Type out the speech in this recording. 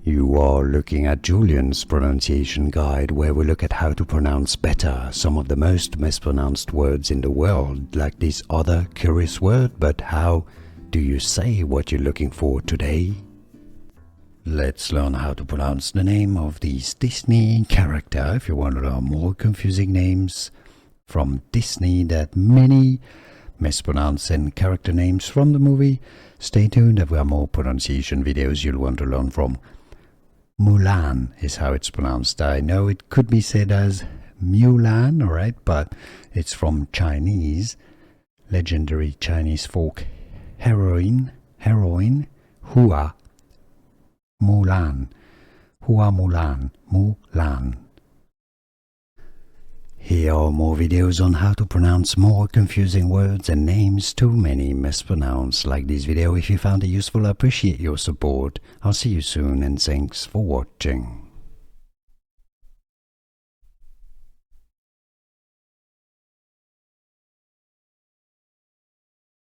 You are looking at Julian's pronunciation guide, where we look at how to pronounce better some of the most mispronounced words in the world, like this other curious word. But how do you say what you're looking for today? Let's learn how to pronounce the name of this Disney character. If you want to learn more confusing names from Disney that many mispronounce and character names from the movie, stay tuned. There are more pronunciation videos you'll want to learn from. Mulan is how it's pronounced. I know it could be said as Mulan, alright, but it's from Chinese, legendary Chinese folk heroine, Hua Mulan, Mulan. Here are more videos on how to pronounce more confusing words and names too many mispronounced. Like this video if you found it useful. I appreciate your support. I'll see you soon and thanks for watching.